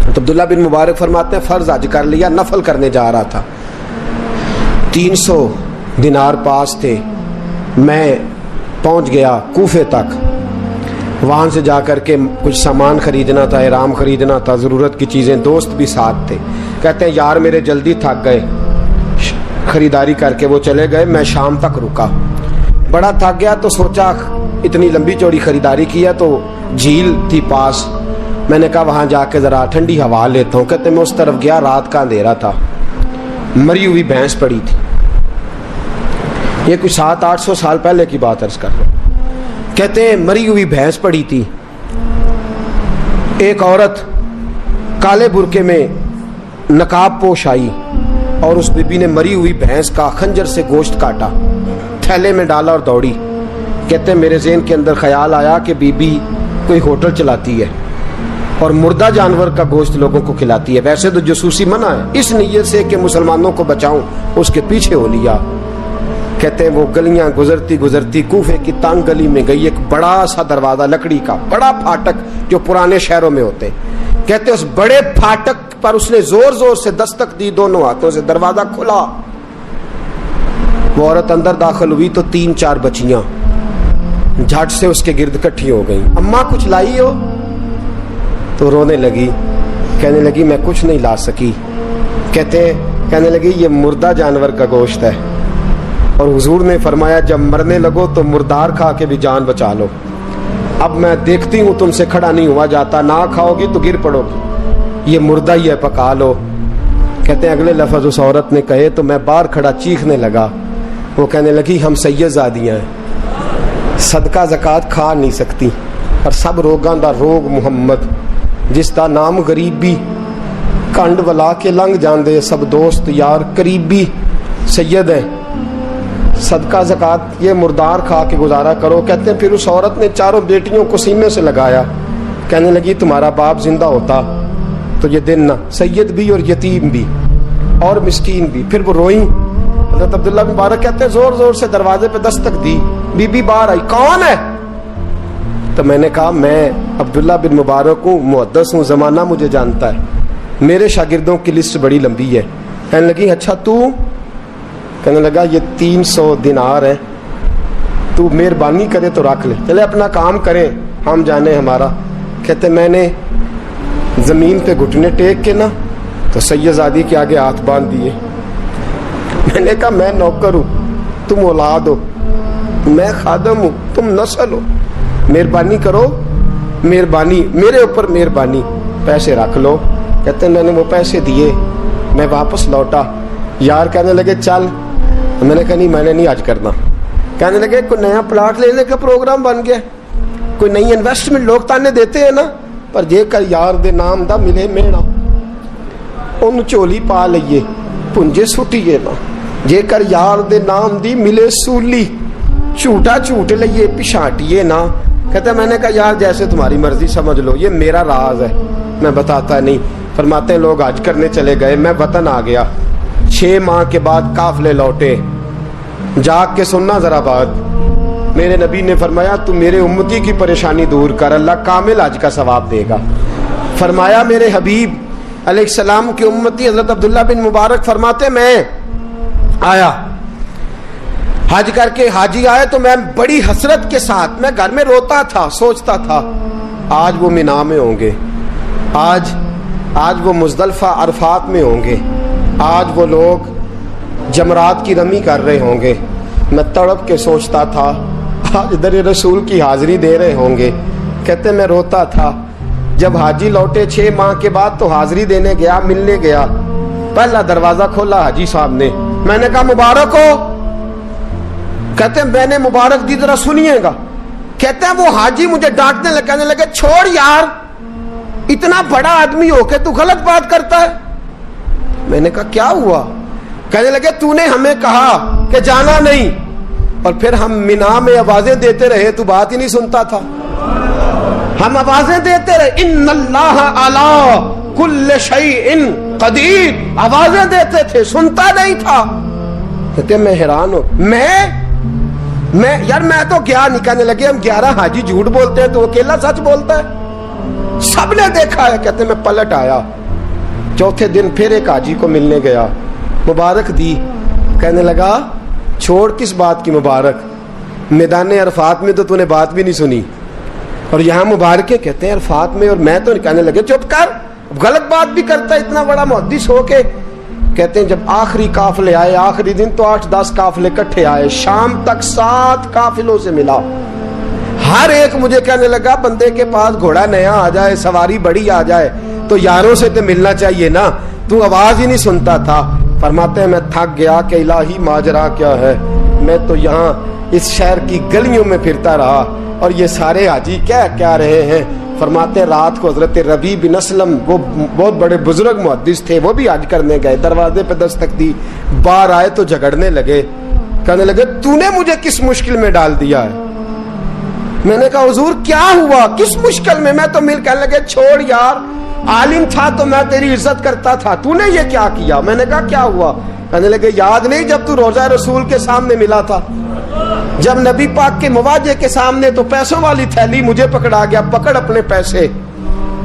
تو عبداللہ بن مبارک فرماتے ہیں فرض حج کر لیا، نفل کرنے جا رہا تھا، 300 دینار پاس تھے، میں پہنچ گیا کوفے تک، وہاں سے جا کر کے کچھ سامان خریدنا تھا، احرام خریدنا تھا، ضرورت کی چیزیں، دوست بھی ساتھ تھے، کہتے ہیں یار میرے جلدی تھک گئے، خریداری کر کے وہ چلے گئے، میں شام تک رکا، بڑا تھک گیا تو سوچا اتنی لمبی چوڑی خریداری کی ہے تو جھیل تھی پاس، میں نے کہا وہاں جا کے ذرا ٹھنڈی ہوا لیتا ہوں، کہتے میں اس طرف گیا، رات کا اندھیرا تھا، مری ہوئی بھینس پڑی تھی، یہ کچھ 700-800 سال پہلے کی بات عرض کر رہا ہوں، کہتے ہیں مری ہوئی بھینس پڑی تھی، ایک عورت کالے برقعے میں نقاب پوش آئی اور اس بی بی نے مری ہوئی بھینس کا خنجر سے گوشت کاٹا، تھیلے میں ڈالا اور دوڑی، کہتے ہیں میرے ذہن کے اندر خیال آیا کہ بی بی کوئی ہوٹل چلاتی ہے اور مردہ جانور کا گوشت لوگوں کو کھلاتی ہے، ویسے تو جاسوسی منع ہے، اس نیت سے کہ مسلمانوں کو بچاؤں اس کے پیچھے ہو لیا۔ کہتے ہیں وہ گلیاں گزرتی گزرتی کوفے کی تنگ گلی میں گئی، ایک بڑا سا دروازہ لکڑی کا، بڑا پھاٹک جو پرانے شہروں میں ہوتے، کہتے اس بڑے پھاٹک پر اس نے زور زور سے دستک دی، دونوں ہاتھوں سے دروازہ کھلا، وہ عورت اندر داخل ہوئی تو 3-4 بچیاں جھٹ سے اس کے گرد کٹھی ہو گئیں، اماں کچھ لائی ہو؟ تو رونے لگی، کہنے لگی میں کچھ نہیں لا سکی، کہنے لگی یہ مردہ جانور کا گوشت ہے، اور حضور نے فرمایا جب مرنے لگو تو مردار کھا کے بھی جان بچا لو، اب میں دیکھتی ہوں تم سے کھڑا نہیں ہوا جاتا، نہ کھاؤ گی تو گر پڑو گی، یہ مردہ ہی ہے پکا لو۔ کہتے ہیں اگلے لفظ اس عورت نے کہے تو میں باہر کھڑا چیخنے لگا، وہ کہنے لگی ہم سید زادیاں ہیں، صدقہ زکات کھا نہیں سکتی، اور سب روگاں دا روگ محمد، جس دا نام غریبی، کنڈ ولا کے لنگ جاندے سب دوست یار قریبی، سید ہے، صدقہ زکات یہ مردار کھا کے گزارا کرو۔ کہتے ہیں پھر اس عورت نے 4 بیٹیوں کو سینے سے لگایا، کہنے لگی تمہارا باپ زندہ ہوتا تو یہ دن نہ، سید بھی اور یتیم بھی اور مسکین بھی۔ پھر وہ روئیں، حضرت عبداللہ بن مبارک کہتے ہیں زور زور سے دروازے پہ دستک دی، بی بی باہر آئی، کون ہے؟ تو میں نے کہا میں عبداللہ بن مبارک ہوں، محدث ہوں، زمانہ مجھے جانتا ہے، میرے شاگردوں کی لسٹ بڑی لمبی ہے۔ کہنے لگی اچھا تو؟ کہنے لگا یہ 300 دینار ہیں، تو مہربانی کرے تو رکھ لے، چلے اپنا کام کریں ہم جانے ہمارا۔ کہتے میں نے زمین پہ گھٹنے ٹیک کے نا تو سید زادی کے آگے ہاتھ باندھ دیے، میں نے کہا میں نوکر ہوں، تم اولاد ہو، میں خادم ہوں، تم نسل ہو، مہربانی کرو، مہربانی میرے اوپر مہربانی، پیسے رکھ لو۔ کہتے ہیں میں نے وہ پیسے دیے، میں واپس لوٹا، یار کہنے لگے چل، میں نے کہا نہیں میں نے نہیں آج کرنا، کہنے لگے کوئی نیا پلاٹ لینے کا پروگرام بن گیا، کوئی نئی انویسٹمنٹ، لوگ تانے دیتے ہیں نا، پر جے کر یار دے نام دا ملے میڑا، ان چولی پا لئیے پنجے سٹیے نا، جے کر یار دے نام دی ملے سولی، چھوٹا چھوٹ لئیے پشانٹیے نا۔ کہتا ہے میں نے کہا یار جیسے تمہاری مرضی سمجھ لو، یہ میرا راز ہے، میں بتاتا نہیں۔ فرماتے ہیں لوگ حج کرنے چلے گئے، میں وطن آ گیا، 6 ماہ کے بعد قافلے لوٹے، جاگ کے سننا ذرا بات، میرے نبی نے فرمایا تو میرے امتی کی پریشانی دور کر، اللہ کامل حج کا ثواب دے گا۔ فرمایا میرے حبیب علیہ السلام کی امتی حضرت عبداللہ بن مبارک فرماتے میں آیا حج کر کے، حاجی آئے تو میں بڑی حسرت کے ساتھ، میں گھر میں روتا تھا، سوچتا تھا آج وہ مینا میں ہوں گے، آج وہ مزدلفہ عرفات میں ہوں گے، آج وہ لوگ جمرات کی رمی کر رہے ہوں گے، میں تڑپ کے سوچتا تھا آج در رسول کی حاضری دے رہے ہوں گے۔ کہتے میں روتا تھا، جب حاجی لوٹے 6 ماہ کے بعد تو حاضری دینے گیا، ملنے گیا، پہلا دروازہ کھولا حاجی صاحب نے، میں نے کہا مبارک ہو؟ کہتے ہیں میں نے مبارک دی، ذرا سنیے گا۔ کہتے ہیں وہ حاجی مجھے ڈانٹنے لگے، کہنے لگے چھوڑ یار، اتنا بڑا آدمی ہو کے تو غلط بات کرتا ہے۔ میں نے کہا کیا ہوا؟ کہنے لگے تو نے ہمیں کہا کہ جانا نہیں، اور پھر ہم مینا میں آوازیں دیتے رہے، تو بات ہی نہیں سنتا تھا، ہم آوازیں دیتے رہے، ان اللہ علی کل شیء قدیر، آوازیں دیتے تھے، سنتا نہیں تھا۔ کہتے میں حیران ہوں، میں یار میں تو گیا نہیں۔ کہنے لگے ہم 11 حاجی جھوٹ بولتے ہیں تو اکیلا سچ بولتا ہے؟ سب نے دیکھا ہے. کہتے میں پلٹ آیا, چوتھے دن پھر ایک حاجی کو ملنے گیا, مبارک دی. کہنے لگا چھوڑ کس بات کی مبارک, میدان عرفات میں تو نے بات بھی نہیں سنی, اور یہاں مبارکیں کہتے ہیں عرفات میں, اور میں تو کہنے لگے چپ کر, غلط بات بھی کرتا ہے اتنا بڑا محدث ہو کے. کہتے ہیں جب آخری قافلے آئے, آخری دن تو 8-10 قافلے کٹھے آئے, شام تک 7 قافلوں سے ملا. ہر ایک مجھے کہنے لگا بندے کے پاس گھوڑا نیا آ جائے, سواری بڑی آ جائے تو یاروں سے تو ملنا چاہیے نا, تو آواز ہی نہیں سنتا تھا. فرماتے ہیں میں تھک گیا کہ الہی ماجرا کیا ہے, میں تو یہاں اس شہر کی گلیوں میں پھرتا رہا اور یہ سارے حاجی کیا رہے ہیں. فرماتے ہیں رات کو حضرت ربیع بن اسلم, وہ بہت بڑے بزرگ محدث تھے, وہ بھی حج کرنے گئے, دروازے پہ دستک دی, باہر آئے تو جھگڑنے لگے. کہنے لگے تو نے مجھے کس مشکل میں ڈال دیا ہے. میں نے کہا حضور کیا ہوا, کس مشکل میں. میں تو مل کہنے لگے چھوڑ یار, عالم تھا تو میں تیری عزت کرتا تھا, تو نے یہ کیا کیا. میں نے کہا کیا ہوا. کہنے لگے یاد نہیں جب تو روضہ رسول کے سامنے ملا تھا, جب نبی پاک کے مواجہ کے سامنے تو پیسوں والی تھیلی مجھے پکڑا گیا, پکڑ اپنے پیسے.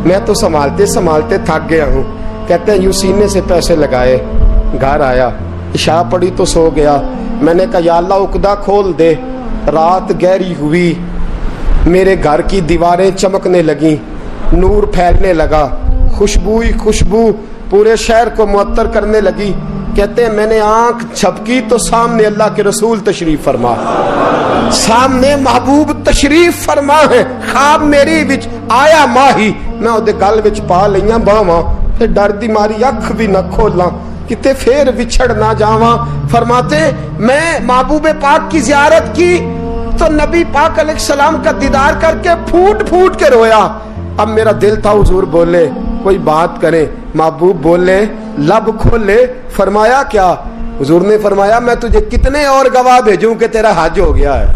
میں تو سنبھالتے سنبھالتے تھک گیا ہوں. کہتے ہیں یوں سینے سے پیسے لگائے, گھر آیا, عشاء پڑی تو سو گیا. میں نے کہا یا اللہ عقدہ کھول دے. رات گہری ہوئی, میرے گھر کی دیواریں چمکنے لگیں, نور پھیلنے لگا, خوشبو ہی خوشبو پورے شہر کو معطر کرنے لگی. کہتے ہیں میں نے آنکھ جھپکی تو سامنے اللہ کے رسول تشریف فرما, سامنے محبوب تشریف فرما ہے. خواب میری وچ آیا ماہی, میں اودے گل وچ پا لئیاں باواں, پھر ڈر دی ماری اکھ بھی نہ کھولاں, کتے پھر وچھڑ نہ جاواں. فرماتے میں محبوب پاک کی زیارت کی تو نبی پاک علیہ السلام کا دیدار کر کے پھوٹ پھوٹ کے رویا. اب میرا دل تھا حضور بولے, کوئی بات کریں. محبوب بولے, لب کھولے. فرمایا کیا. حضور نے فرمایا میں تجھے کتنے اور گواہ بھیجوں کہ تیرا حج ہو گیا ہے.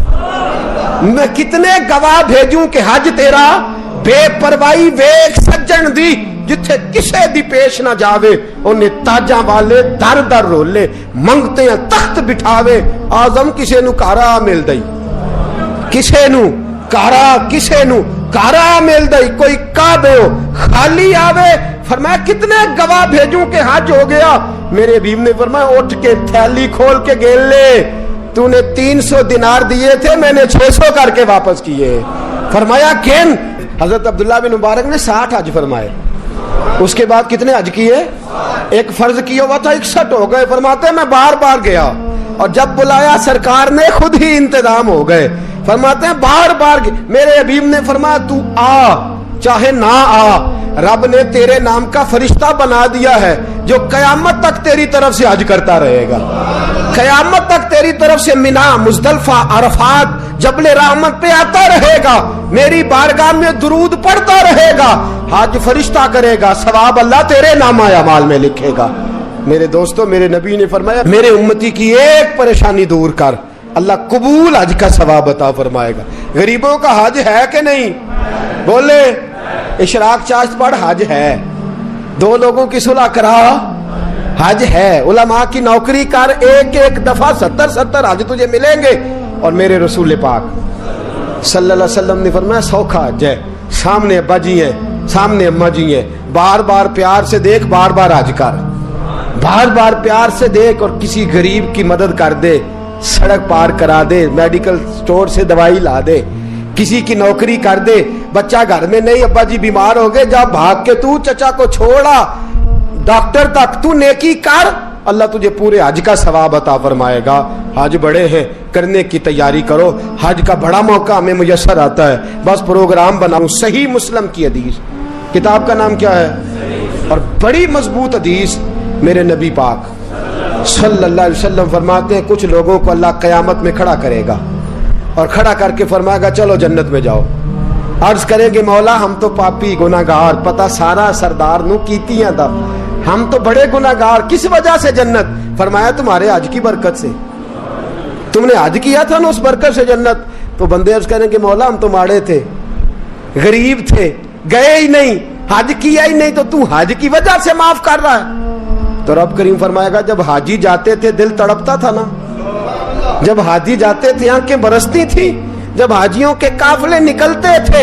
میں کتنے گواہ بھیجوں کہ حج تیرا بے پرواہی ویکھ سجن دی, جتھے کسے دی پیش نہ جاوے انہیں تاجاں والے در در رولے, منگتے ہیں تخت بٹھاوے, آزم کسے نو کارا مل دئی, کسے نو کارا, کسے نو کارا مل دئی, کوئی کعبے ہو خالی آوے. فرمایا کتنے گواہ بھیجوں کہ حج ہو گیا. میرے حبیب نے فرمایا اٹھ کے تھیلی کھول کے گیل لے, تو نے 300 دینار دیے تھے, میں نے 600 کر کے واپس کیے. فرمایا کن. حضرت عبداللہ بن مبارک نے 60 حج فرمائے. اس کے بعد کتنے حج کیے, ایک فرض کیا ہوا تھا 61 ہو گئے. فرماتے ہیں میں بار بار گیا اور جب بلایا سرکار نے خود ہی انتظام ہو گئے. فرماتے ہیں بار بار میرے حبیب نے فرمایا تو آ چاہے نہ آ, رب نے تیرے نام کا فرشتہ بنا دیا ہے جو قیامت تک تیری طرف سے حج کرتا رہے گا. قیامت تک تیری طرف سے منا, مزدلفہ, عرفات, جبل رحمت پہ آتا رہے گا, میری بارگاہ میں درود پڑھتا رہے گا, حج فرشتہ کرے گا, ثواب اللہ تیرے نام اعمال میں لکھے گا. میرے دوستو, میرے نبی نے فرمایا میرے امتی کی ایک پریشانی دور کر, اللہ قبول حج کا ثواب عطا فرمائے گا. غریبوں کا حج ہے کہ نہیں, بولے اشراق چاشت پڑھ, حج ہے. 2 لوگوں کی صلح کرا, حج ہے. علماء کی نوکری کر, ایک ایک دفعہ 70 حج تجھے ملیں گے. اور میرے رسول پاک صلی اللہ علیہ وسلم نے فرمایا سوکھا حج ہے, سامنے ابا جی ہیں, سامنے اماں جی ہیں, بار بار پیار سے دیکھ, بار بار حج کر, بار بار پیار سے دیکھ, اور کسی غریب کی مدد کر دے, سڑک پار کرا دے, میڈیکل سٹور سے دوائی لا دے, کسی کی نوکری کر دے. بچہ گھر میں نہیں, ابا جی بیمار ہو گئے, جا بھاگ کے تو چچا کو چھوڑا ڈاکٹر تک, تو نیکی کر, اللہ تجھے پورے حج کا ثواب عطا فرمائے گا. حج بڑے ہیں, کرنے کی تیاری کرو. حج کا بڑا موقع ہمیں میسر آتا ہے, بس پروگرام بناؤ. صحیح مسلم کی حدیث, کتاب کا نام کیا ہے, اور بڑی مضبوط حدیث. میرے نبی پاک صلی اللہ علیہ وسلم فرماتے ہیں کچھ لوگوں کو اللہ قیامت میں کھڑا کرے گا, اور کھڑا کر کے فرمائے گا چلو جنت میں جاؤ. عرض کریں گے مولا ہم تو پاپی گناہگار, پتہ سارا سردار نو کیتیاں دا, ہم تو بڑے گناہگار, کس وجہ سے جنت. فرمایا تمہارے حج کی برکت سے, تم نے حج کیا تھا نا, اس برکت سے جنت. تو بندے عرض کریں گے مولا ہم تو ماڑے تھے, غریب تھے, گئے ہی نہیں, حج کیا ہی نہیں, تو حج کی وجہ سے معاف کر رہا ہے. تو رب کریم فرمائے گا جب حاجی جاتے تھے دل تڑپتا تھا نا, جب حاجی جاتے تھے آنکھیں برستی تھی, جب حاجیوں کے قافلے نکلتے تھے